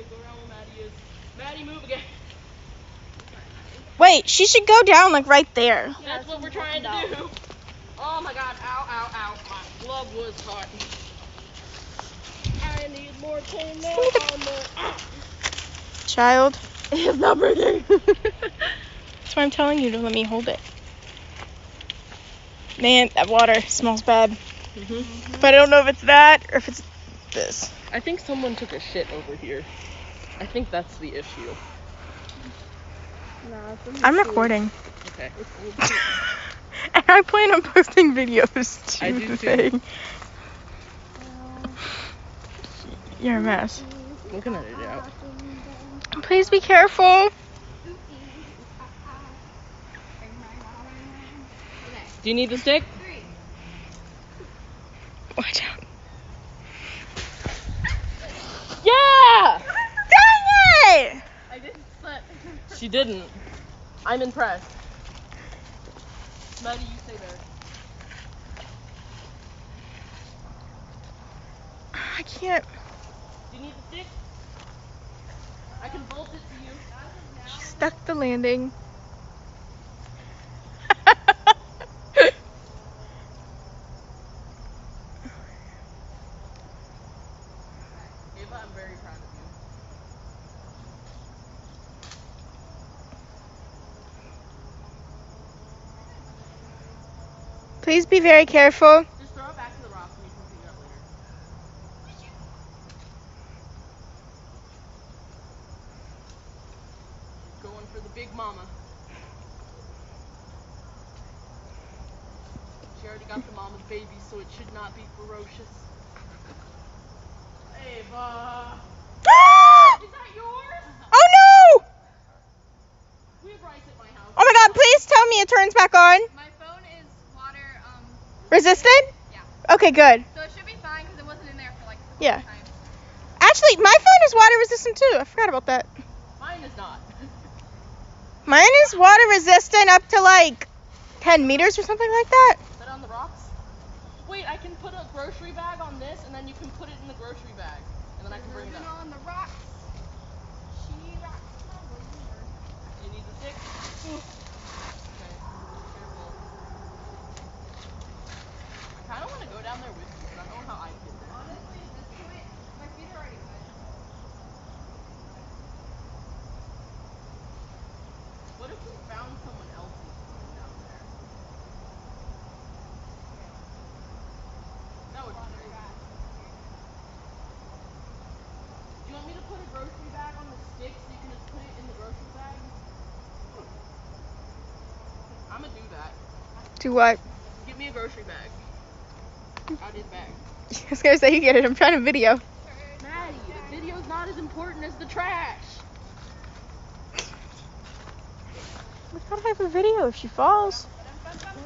go around where Maddie is. Maddie, move again. Wait, she should go down like right there. Yeah, that's what we're trying to do. Oh my god, ow, ow, ow. My glove was caught. I need more pain now on the... Child. It's not breaking. That's why I'm telling you to let me hold it. Man, that water smells bad. But I don't know if it's that or if it's this. I think someone took a shit over here. I think that's the issue. I'm recording. Okay. And I plan on posting videos too. I do too. You're a mess. I'm gonna edit it out. Please be careful. Do you need the stick? Watch out. Yeah! Dang it! I didn't slip. She didn't. I'm impressed. Maddie, you stay there. I can't. Do you need the stick? I can bolt it to you. She stuck the landing. Ava, I'm very proud of you. Please be very careful. Just throw it back to the rocks and you can pick it up later. Going for the big mama. She already got the mama's baby, so it should not be ferocious. Ava! Is that yours? Oh no! We have rice at my house. Oh my god, please tell me it turns back on. My phone is water, Resistant? yeah. Okay, good. So it should be fine because it wasn't in there for like a Yeah. couple times. Actually, my phone is water resistant too. I forgot about that. Mine is not. Mine is water resistant up to like 10 meters or something like that. Is that on the rocks? Wait, I can put a grocery bag on this and then you can put it in the grocery bag. And then I can bring it up. on the rocks. She rocks my world. Do you need the stick? Okay, careful. I kind of want to go down there with you, but I don't know how I feel. Honestly, at this point, my feet are already wet. What if we found someone else's phone down there? That would be great. Do you want me to put a grocery bag on the stick so you can just put it in the grocery bag? I'm gonna do that. Do what? Get me a grocery bag. Out of his bag. I was gonna say you get it. I'm trying to video. Maddie, the video's not as important as the trash. We gotta have a video if she falls.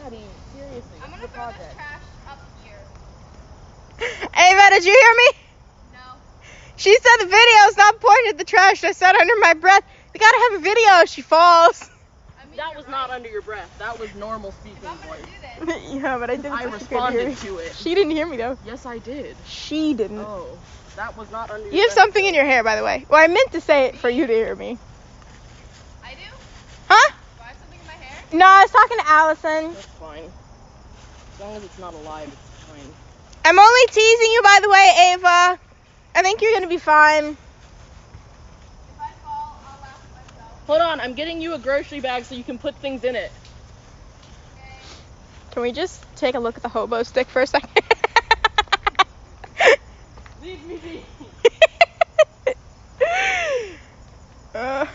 Maddie, seriously, I'm what's gonna the throw this project? trash up here. Ava, did you hear me? No. She said the video's not important at the trash. I said under my breath, we gotta have a video if she falls. I mean, That you're was right. not under your breath. That was normal speaking If I'm gonna voice. do this, Yeah, but I didn't. I think she could hear responded me. to it. She didn't hear me though. Yes, I did. She didn't. Oh, that was not under your You have breath. something in your hair, by the way. Well, I meant to say it for you to hear me. I do? Huh? Do I have something in my hair? No, I was talking to Allison. That's fine. As long as it's not alive, it's fine. I'm only teasing you, by the way, Ava. I think you're gonna be fine. If I fall, I'll laugh at myself. Hold on, I'm getting you a grocery bag so you can put things in it. Okay. Can we just take a look at the hobo stick for a second? Leave me be. uh,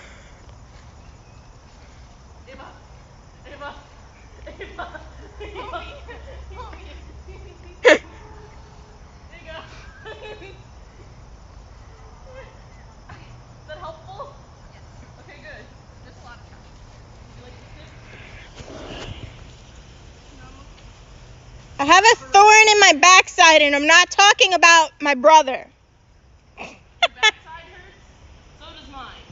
Ava. Ava. Ava. Help me. Help me. There you go. Is that helpful? Yes. Okay, good. There's a lot of trash. You like the stick? No. I have a thorn in my backside, and I'm not talking about my brother. Your backside hurts? So does mine.